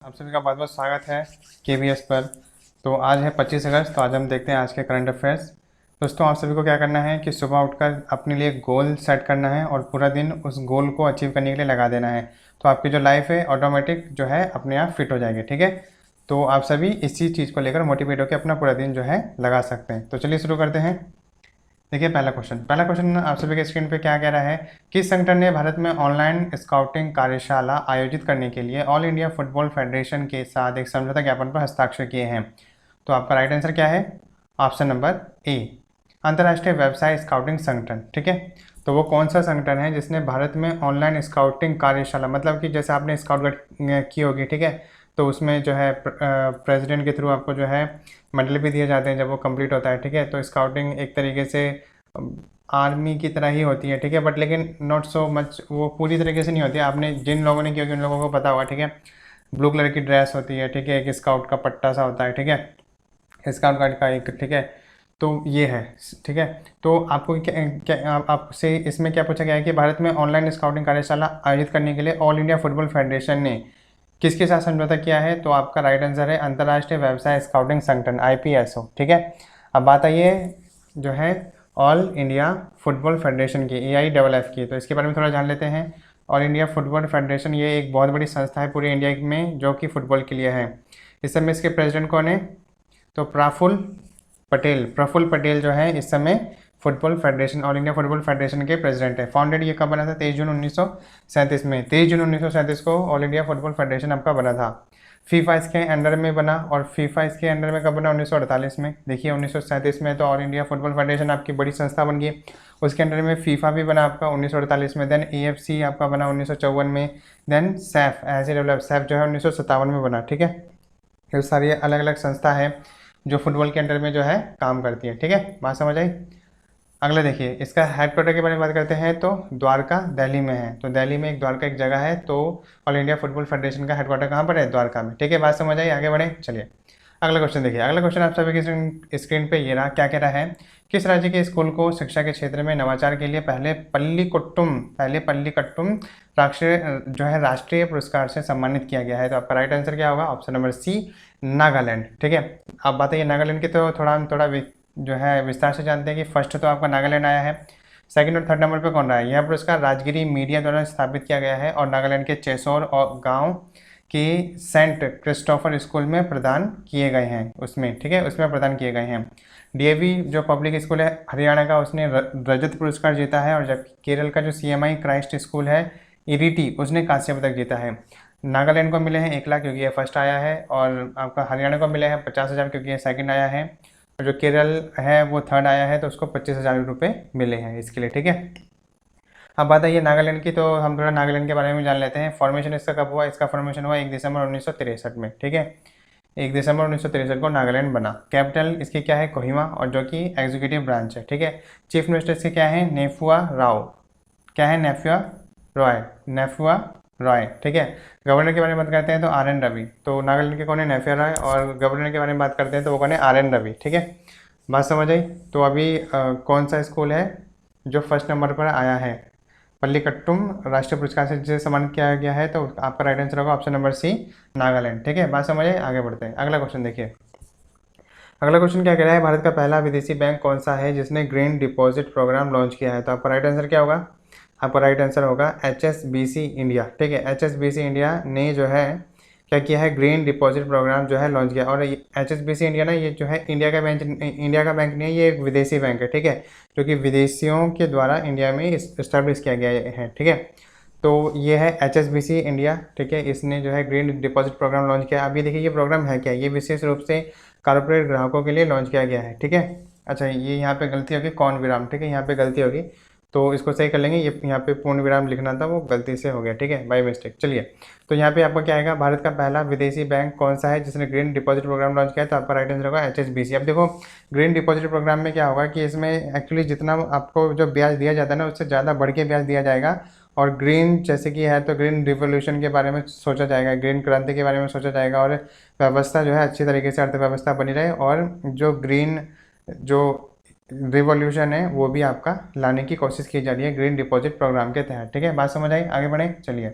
आप सभी का बहुत बहुत स्वागत है KBS पर। तो आज है 25 अगस्त। तो आज हम देखते हैं आज के करंट अफेयर्स। दोस्तों, आप सभी को क्या करना है कि सुबह उठकर अपने लिए गोल सेट करना है और पूरा दिन उस गोल को अचीव करने के लिए लगा देना है। तो आपकी जो लाइफ है ऑटोमेटिक जो है अपने आप फिट हो जाएगी। ठीक है, तो आप सभी इसी चीज़ को लेकर मोटिवेट होकर अपना पूरा दिन जो है लगा सकते हैं। तो चलिए शुरू करते हैं। देखिए पहला क्वेश्चन आप सभी के स्क्रीन पे क्या कह रहा है। किस संगठन ने भारत में ऑनलाइन स्काउटिंग कार्यशाला आयोजित करने के लिए ऑल इंडिया फुटबॉल फेडरेशन के साथ एक समझौता ज्ञापन पर हस्ताक्षर किए हैं? तो आपका राइट आंसर क्या है? ऑप्शन नंबर ए, अंतर्राष्ट्रीय व्यवसाय स्काउटिंग संगठन। ठीक है, तो वो कौन सा संगठन है जिसने भारत में ऑनलाइन स्काउटिंग कार्यशाला, मतलब कि जैसे आपने स्काउट की होगी, ठीक है, तो उसमें जो है प्रेसिडेंट के थ्रू आपको जो है मेडल भी दिए जाते हैं जब वो कंप्लीट होता है। ठीक है, तो स्काउटिंग एक तरीके से आर्मी की तरह ही होती है। ठीक है, बट लेकिन नॉट सो मच, वो पूरी तरीके से नहीं होती है। आपने जिन लोगों ने की होगी उन लोगों को पता होगा। ठीक है, ब्लू कलर की ड्रेस होती है, ठीक है, एक स्काउट का पट्टा सा होता है, ठीक है, स्काउट गार्ड का एक, ठीक है, तो ये है। ठीक है, तो आपको आपसे इसमें क्या पूछा गया है कि भारत में ऑनलाइन स्काउटिंग कार्यशाला आयोजित करने के लिए ऑल इंडिया फुटबॉल फेडरेशन ने किसके साथ समझौता किया है? तो आपका राइट आंसर है अंतर्राष्ट्रीय व्यवसाय स्काउटिंग संगठन IPSO। ठीक है, अब बात आई है जो है ऑल इंडिया फुटबॉल फेडरेशन की, AIFF की। तो इसके बारे में थोड़ा जान लेते हैं। ऑल इंडिया फुटबॉल फेडरेशन ये एक बहुत बड़ी संस्था है पूरे इंडिया में जो कि फुटबॉल के लिए है। इस समय इसके प्रेसिडेंट कौन है? तो प्रफुल्ल पटेल जो है इस समय football federation, all India football federation के प्रेसिडेंट है। फाउंडेड ये कब बना था? 23 जून 1937 में। 23 जून 1937 को ऑल इंडिया फुटबॉल फेडरेशन आपका बना था। फीफा इसके अंडर में बना, और फीफा इसके अंडर में कब बना? 1948 में। देखिए 1937 में तो ऑल इंडिया फुटबॉल फेडरेशन आपकी बड़ी संस्था बन गई। उसके अंडर में फीफा भी बना आपका 1948 में। देन AFC आपका बना 1954 में। देन सैफ, ऐसे डेवलप सैफ जो है 1957 में बना। ठीक है, ये सारी अलग अलग संस्था है जो फुटबॉल के अंडर में जो है काम करती है। ठीक है, बात समझ आई? अगला देखिए, इसका हेडक्वार्टर के बारे में बात करते हैं तो द्वारका दिल्ली में है। तो दिल्ली में एक द्वारका एक जगह है। तो ऑल इंडिया फुटबॉल फेडरेशन का हेडक्वार्टर कहाँ पर है? द्वारका में। ठीक है, बात समझ आई? आगे बढ़े, चलिए अगला क्वेश्चन देखिए। अगला क्वेश्चन आप सभी की स्क्रीन पे ये रहा। क्या कह रहा है? किस राज्य के स्कूल को शिक्षा के क्षेत्र में नवाचार के लिए पहले पल्लीकट्टुम राष्ट्रीय जो है राष्ट्रीय पुरस्कार से सम्मानित किया गया है? तो आपका राइट आंसर क्या होगा? Option number C, Nagaland. ठीक है, अब बात है नागालैंड की, तो थोड़ा जो है विस्तार से जानते हैं कि फर्स्ट तो आपका नागालैंड आया है, सेकंड और थर्ड नंबर पे कौन रहा है? यह पुरस्कार राजगिरी मीडिया द्वारा स्थापित किया गया है और नागालैंड के चेसोर और गांव के सेंट क्रिस्टोफर स्कूल में प्रदान किए गए हैं उसमें। ठीक है, उसमें प्रदान किए गए हैं। DAV जो पब्लिक स्कूल है हरियाणा का, उसने रजत पुरस्कार जीता है। और जबकि केरल का जो CMI क्राइस्ट स्कूल है इरिटी, उसने कांस्य पदक जीता है। नागालैंड को मिले हैं 1 लाख क्योंकि ये फर्स्ट आया है, और आपका हरियाणा को मिले हैं 50,000 क्योंकि ये सेकंड आया है, और जो केरल है वो थर्ड आया है तो उसको 25,000 रुपये मिले हैं इसके लिए। ठीक है, अब बात है ये नागालैंड की, तो हम थोड़ा नागालैंड के बारे में जान लेते हैं। फॉर्मेशन इसका कब हुआ? इसका फॉर्मेशन हुआ 1 दिसंबर 1963 में। ठीक है, 1 दिसंबर 1963 को नागालैंड बना। कैपिटल इसकी क्या है? कोहिमा, और जो कि एग्जीक्यूटिव ब्रांच है। ठीक है, चीफ मिनिस्टर इसके क्या है? नेफुआ राव। क्या है? नेफुआ रॉय। ठीक है, गवर्नर के बारे में बात करते हैं तो RN रवि। तो नागालैंड के कौन है? नेफिया रॉय। और गवर्नर के बारे में बात करते हैं तो वो कौन है? RN रवि। ठीक है, बात समझ आई? तो अभी कौन सा स्कूल है जो फर्स्ट नंबर पर आया है पल्लीकट्टुम राष्ट्रीय पुरस्कार से जिसे सम्मानित किया गया है? तो आपका राइट आंसर होगा ऑप्शन नंबर सी, नागालैंड। ठीक है, बात समझ आई? आगे बढ़ते हैं, अगला क्वेश्चन देखिए। अगला क्वेश्चन क्या कह रहा है? भारत का पहला विदेशी बैंक कौन सा है जिसने ग्रीन डिपॉजिट प्रोग्राम लॉन्च किया है? तो आपका राइट आंसर क्या होगा? आपका राइट आंसर होगा HSBC इंडिया। ठीक है, HSBC इंडिया ने जो है क्या किया है? ग्रीन डिपॉजिट प्रोग्राम जो है लॉन्च किया। और HSBC इंडिया ना, ये जो है इंडिया का बैंक नहीं है, ये एक विदेशी बैंक है। ठीक है, जो कि विदेशियों के द्वारा इंडिया में इस्टेब्लिश किया गया है। ठीक है, तो ये है HSBC इंडिया। ठीक है, इसने जो है ग्रीन डिपॉजिट प्रोग्राम लॉन्च किया। अभी देखिए ये प्रोग्राम है क्या? ये विशेष रूप से कॉर्पोरेट ग्राहकों के लिए लॉन्च किया गया है। ठीक है, अच्छा ये यहाँ पे गलती होगी, कौन विराम। ठीक है, यहाँ पे गलती होगी तो इसको सही कर लेंगे। ये यहाँ पे पूर्ण विराम लिखना था, वो गलती से हो गया। ठीक है, बाय मिस्टेक। चलिए, तो यहाँ पे आपका क्या आएगा? भारत का पहला विदेशी बैंक कौन सा है जिसने ग्रीन डिपॉजिट प्रोग्राम लॉन्च किया है? तो आपका राइट आंसर होगा HSBC। अब देखो ग्रीन डिपॉजिट प्रोग्राम में क्या होगा कि इसमें एक्चुअली जितना आपको जो ब्याज दिया जाता है ना, उससे ज़्यादा बढ़ के ब्याज दिया जाएगा। और ग्रीन जैसे कि है तो ग्रीन रिवोल्यूशन के बारे में सोचा जाएगा, ग्रीन क्रांति के बारे में सोचा जाएगा, और व्यवस्था जो है अच्छी तरीके से अर्थव्यवस्था बनी रहे, और जो ग्रीन जो रिवॉल्यूशन है वो भी आपका लाने की कोशिश की जा रही है ग्रीन डिपॉजिट प्रोग्राम के तहत। ठीक है, बात समझ आई? आगे बढ़े, चलिए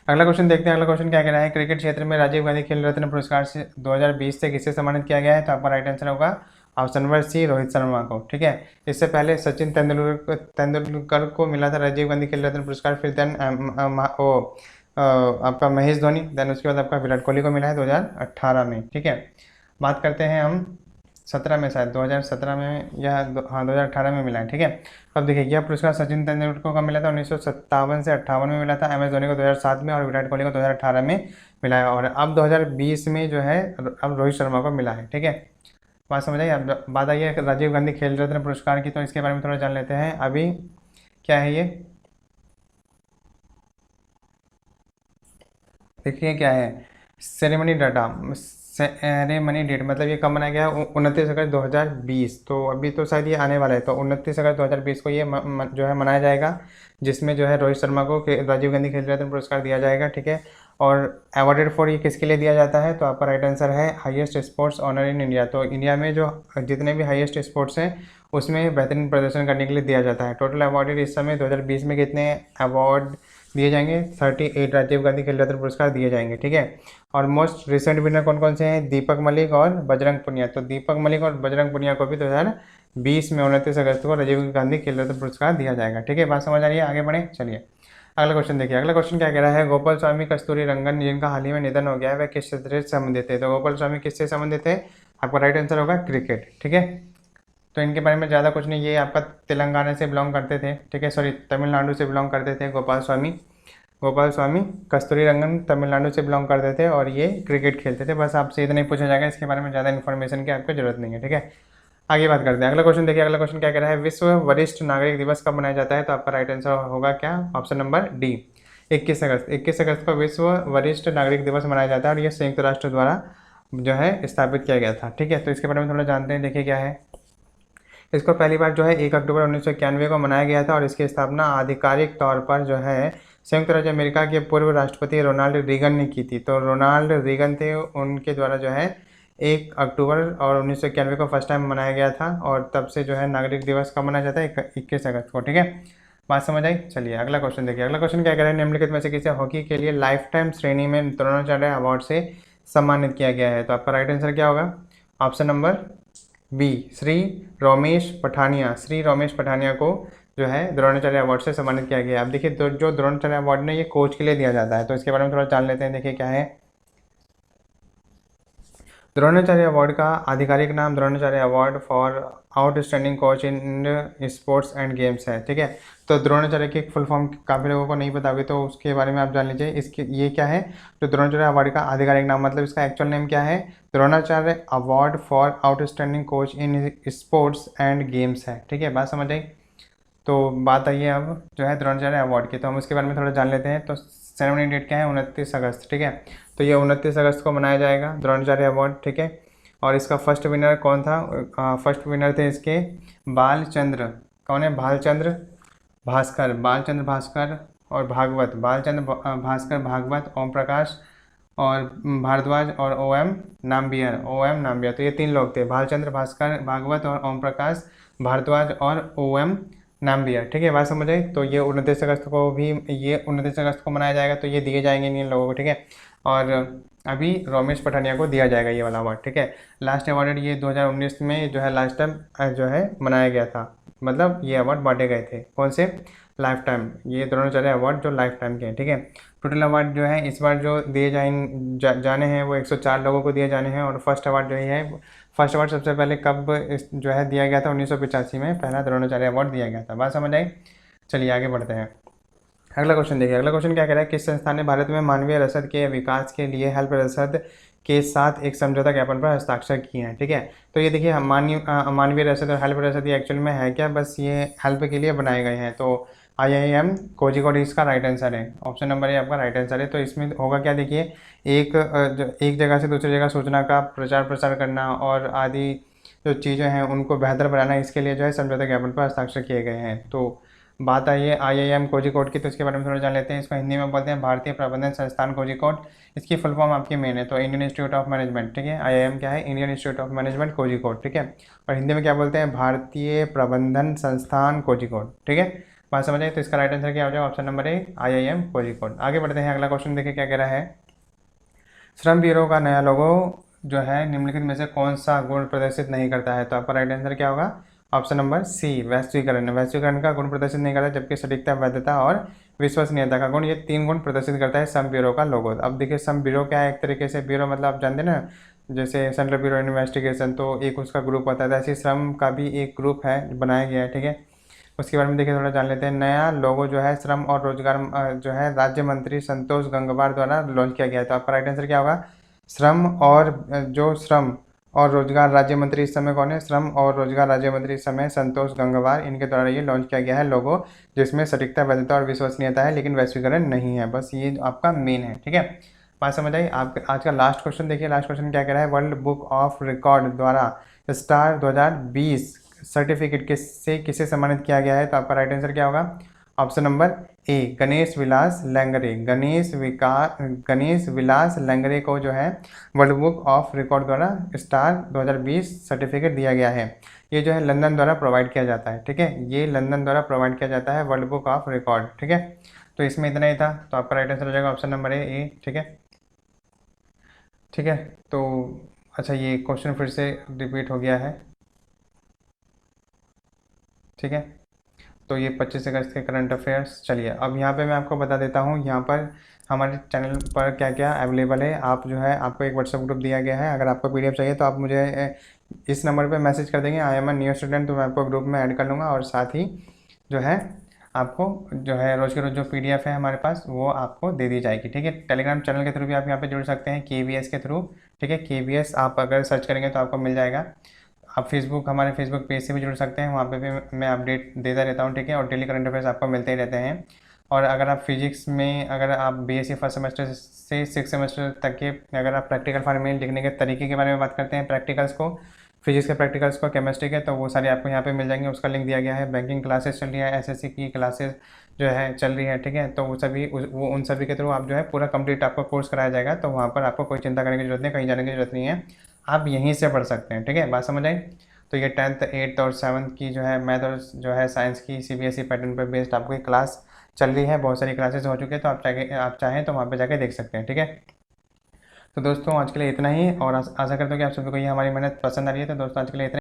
अगला क्वेश्चन देखते हैं। अगला क्वेश्चन क्या कह रहा है, क्रिकेट क्षेत्र में राजीव गांधी खेल रत्न पुरस्कार से 2020 से किसे सम्मानित किया गया है? तो आपका राइट आंसर होगा option number C, Rohit Sharma को। ठीक है, इससे पहले सचिन तेंदुलकर को मिला था राजीव गांधी खेल रत्न पुरस्कार, फिर देन आपका महेश धोनी, देन उसके बाद आपका विराट कोहली को मिला है 2018 में। ठीक है, बात करते हैं हम 17 में, शायद 2017 में या हाँ 2018 में मिला है। ठीक है, अब देखिए यह पुरस्कार सचिन तेंदुलकर को मिला था 1957 से 58 में मिला था, MS धोनी को 2007 में और विराट कोहली को 2018 में मिला है, और अब 2020 में जो है अब रोहित शर्मा को मिला है। ठीक है, बात समझ आई। अब बात आई है राजीव गांधी खेल रत्न पुरस्कार की, तो इसके बारे में थोड़ा जान लेते हैं। अभी क्या है ये, देखिए क्या है, सेरेमनी डाटा, सेरेमनी डेट मतलब ये कब मनाया गया है? 29 अगस्त 2020। तो अभी तो शायद ये आने वाला है, तो 29 अगस्त 2020 को ये जो है मनाया जाएगा, जिसमें जो है रोहित शर्मा को राजीव गांधी खेल रत्न पुरस्कार दिया जाएगा। ठीक है, और अवॉर्डेड फॉर ये किसके लिए दिया जाता है? तो आपका राइट आंसर है highest sports honour in India. तो इंडिया में जो जितने भी हाईएस्ट स्पोर्ट्स हैं उसमें बेहतरीन प्रदर्शन करने के लिए दिया जाता है। टोटल अवॉर्डेड इस समय 2020 में कितने अवार्ड दिए जाएंगे? 38 राजीव गांधी खेल रत्न पुरस्कार दिए जाएंगे। ठीक है, और मोस्ट रिसेंट विनर कौन कौन से हैं? दीपक मलिक और बजरंग पुनिया। तो दीपक मलिक और बजरंग पुनिया को भी 2020 में 29 अगस्त को राजीव गांधी खेल रत्न पुरस्कार दिया जाएगा। ठीक है, बात समझ आ रही है? आगे बढ़े, चलिए अगला क्वेश्चन देखिए। अगला क्वेश्चन क्या कह रहा है, गोपाल स्वामी कस्तूरी रंगन जिनका हाल ही में निधन हो गया है वह किस क्षेत्र से संबंधित है? तो गोपाल स्वामी किससे संबंधित है? आपका राइट आंसर होगा क्रिकेट। ठीक है, तो इनके बारे में ज़्यादा कुछ नहीं, ये आपका तेलंगाना से बिलोंग करते थे। ठीक है, सॉरी तमिलनाडु से बिलोंग करते थे गोपाल स्वामी। गोपाल स्वामी कस्तूरी रंगन तमिलनाडु से बिलोंग करते थे और ये क्रिकेट खेलते थे। बस आपसे इतना ही पूछा जाएगा, इसके बारे में ज़्यादा इन्फॉर्मेशन की आपको जरूरत नहीं है। ठीक है, आगे बात करते हैं। अगला क्वेश्चन देखिए। अगला क्वेश्चन क्या कह रहा है, विश्व वरिष्ठ नागरिक दिवस कब मनाया जाता है? तो आपका राइट आंसर होगा क्या? ऑप्शन नंबर डी, 21 अगस्त। 21 अगस्त को विश्व वरिष्ठ नागरिक दिवस मनाया जाता है और ये संयुक्त राष्ट्र द्वारा जो है स्थापित किया गया था। ठीक है, तो इसके बारे में थोड़ा जानते हैं। देखिए क्या है, इसको पहली बार जो है 1 अक्टूबर 1991 को मनाया गया था और इसकी स्थापना आधिकारिक तौर पर जो है संयुक्त राज्य अमेरिका के पूर्व राष्ट्रपति रोनाल्ड रीगन ने की थी। तो रोनाल्ड रीगन थे, उनके द्वारा जो है 1 अक्टूबर और 1991 को फर्स्ट टाइम मनाया गया था, और तब से जो है नागरिक दिवस कब मनाया जाता है? 21 अगस्त को। ठीक है, बात समझ आई? चलिए अगला क्वेश्चन देखिए। अगला क्वेश्चन क्या कह रहा है, निम्नलिखित में से किसे हॉकी के लिए लाइफ टाइम श्रेणी में द्रोणाचार्य अवार्ड से सम्मानित किया गया है? तो आपका राइट आंसर क्या होगा? Option number B, Shri Ramesh Pathania. Shri Ramesh Pathania को जो है द्रोणाचार्य अवार्ड से सम्मानित किया गया है। अब देखिए जो द्रोणाचार्य अवार्ड ने ये कोच के लिए दिया जाता है, तो इसके बारे में थोड़ा जान लेते हैं। देखिए क्या है, द्रोणाचार्य अवार्ड का आधिकारिक नाम Dronacharya award for outstanding coach in sports and games है। ठीक है, तो द्रोणाचार्य की फुल फॉर्म काफ़ी लोगों को नहीं पता होगी, तो उसके बारे में आप जान लीजिए। इसके ये क्या है, तो द्रोणाचार्य अवार्ड का आधिकारिक नाम मतलब इसका एक्चुअल नेम क्या है? Dronacharya award for outstanding coach in sports and games है। ठीक है, बात समझ आई? तो बात आई है अब जो है द्रोणाचार्य अवार्ड की, तो हम उसके बारे में थोड़ा जान लेते हैं। तो सेरेमनी डेट क्या है? 29 अगस्त। ठीक है, तो ये 29 अगस्त को मनाया जाएगा द्रोणाचार्य अवार्ड। ठीक है, और इसका फर्स्ट विनर कौन था? फर्स्ट विनर थे इसके बालचंद्र, कौन है? बालचंद्र भास्कर, बालचंद्र भास्कर और भागवत, बालचंद्र भास्कर भागवत, ओम प्रकाश और भारद्वाज और OM नाम्बियर। तो ये 3 लोग थे, बालचंद्र भास्कर भागवत और ओम प्रकाश भारद्वाज और OM नाम्बियर। ठीक है, बात समझ आई? तो ये 29 अगस्त को भी, ये 29 अगस्त को मनाया जाएगा, तो ये दिए जाएंगे इन लोगों को। ठीक है, और अभी रमेश पठानिया को दिया जाएगा ये वाला अवार्ड। ठीक है, लास्ट अवार्ड ये 2019 में जो है लास्ट टाइम जो है मनाया गया था, मतलब ये अवार्ड बांटे गए थे। कौन से? लाइफ टाइम, ये द्रोणाचार्य अवार्ड जो लाइफ टाइम के हैं। ठीक है, टोटल अवार्ड जो है इस बार जो दिए जाने हैं वो 104 लोगों को दिए जाने हैं, और फर्स्ट अवार्ड जो है, फर्स्ट अवार्ड सबसे पहले कब जो है दिया गया था? 1985 में पहला द्रोणाचार्य अवार्ड दिया गया था। बात समझ आई? चलिए आगे बढ़ते हैं। अगला क्वेश्चन देखिए। अगला क्वेश्चन क्या कह रहा है, किस संस्थान ने भारत में मानवीय रसद के विकास के लिए हेल्प रसद के साथ एक समझौता ज्ञापन पर हस्ताक्षर किए हैं? ठीक है, तो ये देखिए मानवीय रसद और हेल्प रसद ये एक्चुअल में है क्या? बस ये हेल्प के लिए बनाए गए हैं। तो IIM कोझिकोड इसका राइट आंसर है, ऑप्शन नंबर ए आपका राइट आंसर है। तो इसमें होगा क्या, देखिए एक जगह से दूसरी जगह सूचना का प्रचार प्रसार करना और आदि जो चीज़ें हैं उनको बेहतर बनाना, इसके लिए जो है समझौता ज्ञापन पर हस्ताक्षर किए गए हैं। तो बात आई है IIM कोझिकोड की, तो इसके बारे में थोड़ा जान लेते हैं। इसको हिंदी में बोलते हैं भारतीय प्रबंधन संस्थान कोझिकोड। इसकी फुल फॉर्म आपकी मेन है, तो इंडियन इंस्टीट्यूट ऑफ मैनेजमेंट। ठीक है, IIM क्या है? Indian institute of management Kozhikode. ठीक है, और हिंदी में क्या बोलते हैं? भारतीय प्रबंधन संस्थान कोझिकोड। ठीक है, बात समझ आई। तो इसका राइट आंसर क्या हो जाएगा, option number A IIM Kozhikode. आगे बढ़ते हैं, अगला क्वेश्चन देखिए क्या कह रहा है। श्रम ब्यूरो का नया लोगो जो है निम्नलिखित में से कौन सा गुण प्रदर्शित नहीं करता है। तो आपका राइट आंसर क्या होगा, ऑप्शन नंबर सी वैश्वीकरण। वैश्वीकरण का गुण प्रदर्शित नहीं करता, जबकि सटीकता, वैधता और विश्वसनीयता का गुण, ये 3 गुण प्रदर्शित करता है श्रम ब्यूरो का लोगो। अब देखिए श्रम ब्यूरो क्या है, एक तरीके से ब्यूरो मतलब आप जानते हैं ना, जैसे सेंट्रल ब्यूरो इन्वेस्टिगेशन, तो एक उसका ग्रुप होता है, ऐसे श्रम का भी एक ग्रुप है बनाया गया है, ठीक है। उसके बारे में देखिए थोड़ा जान लेते हैं। नया लोगो जो है श्रम और रोजगार जो है राज्य मंत्री संतोष गंगवार द्वारा लॉन्च किया गया है। तो आपका राइट आंसर क्या होगा, श्रम और जो श्रम और रोजगार राज्य मंत्री इस समय कौन है, श्रम और रोजगार राज्य मंत्री इस समय संतोष गंगवार, इनके द्वारा ये लॉन्च किया गया है लोगो, जिसमें सटीकता, वैधता और विश्वसनीयता है, लेकिन वैश्वीकरण नहीं है। बस ये आपका मेन है, ठीक है। बात समझ आई। आप आज का लास्ट क्वेश्चन देखिए, लास्ट क्वेश्चन क्या कह रहा है। वर्ल्ड बुक ऑफ रिकॉर्ड द्वारा स्टार 2020 सर्टिफिकेट किसे सम्मानित किया गया है। तो आपका राइट आंसर क्या होगा, ऑप्शन नंबर ए गणेश विलास लैंगरे। गणेश विलास लैंगरे को जो है वर्ल्ड बुक ऑफ रिकॉर्ड द्वारा स्टार 2020 सर्टिफिकेट दिया गया है। ये जो है लंदन द्वारा प्रोवाइड किया जाता है, ठीक है। ये लंदन द्वारा प्रोवाइड किया जाता है वर्ल्ड बुक ऑफ रिकॉर्ड, ठीक है। तो इसमें इतना ही था, तो आपका राइट आंसर हो जाएगा ऑप्शन नंबर ए, ठीक है, ठीक है। तो अच्छा, ये क्वेश्चन फिर से रिपीट हो गया है, ठीक है। तो ये 25 अगस्त के करंट अफेयर्स। चलिए अब यहाँ पे मैं आपको बता देता हूँ, यहाँ पर हमारे चैनल पर क्या क्या अवेलेबल है। आप जो है, आपको एक व्हाट्सएप ग्रुप दिया गया है, अगर आपको PDF चाहिए तो आप मुझे इस नंबर पे मैसेज कर देंगे, I am a new student, तो मैं आपको ग्रुप में ऐड कर लूँगा। और साथ ही जो है आपको जो है रोज़ के रोज़ जो PDF है हमारे पास, वो आपको दे दी जाएगी, ठीक है। टेलीग्राम चैनल के थ्रू भी आप यहाँ पे जुड़ सकते हैं, KVS के थ्रू, ठीक है। KVS आप अगर सर्च करेंगे तो आपको मिल जाएगा। आप हमारे फेसबुक पेज से भी जुड़ सकते हैं, वहाँ पे भी मैं अपडेट देता रहता हूँ, ठीक है। और डेली करंट अफेयर्स आपको मिलते ही रहते हैं। और अगर आप फिजिक्स में, अगर आप BSc फर्स्ट सेमेस्टर से 6 सेमेस्टर तक के, अगर आप प्रैक्टिकल फॉर्मूले लिखने के तरीके के बारे में बात करते हैं, प्रैक्टिकल्स को, फिजिक्स के प्रैक्टिकल्स को, केमिस्ट्री के, तो वो सारे आपको यहाँ पे मिल जाएंगे। उसका लिंक दिया गया है। बैंकिंग क्लासेस चल रही है, SSC की क्लासेस जो है चल रही है, ठीक है। तो वो उन सभी के थ्रू आप जो है पूरा कंप्लीट आपको कोर्स कराया जाएगा। तो वहाँ पर आपको कोई चिंता करने की जरूरत नहीं, कहीं जाने की जरूरत नहीं है, आप यहीं से पढ़ सकते हैं, ठीक है। बात समझ आई। तो ये 10th 8th और 7th की जो है मैथ और जो है साइंस की CBSE पैटर्न पर बेस्ड आपको एक क्लास चल रही है। बहुत सारी क्लासेस हो चुकी है, तो आप चाहें तो वहाँ पे जाके देख सकते हैं, ठीक है। तो दोस्तों आज के लिए इतना ही, और आशा करता हूँ कि आप सभी को ये हमारी मेहनत पसंद आ रही है। तो दोस्तों आज के लिए इतना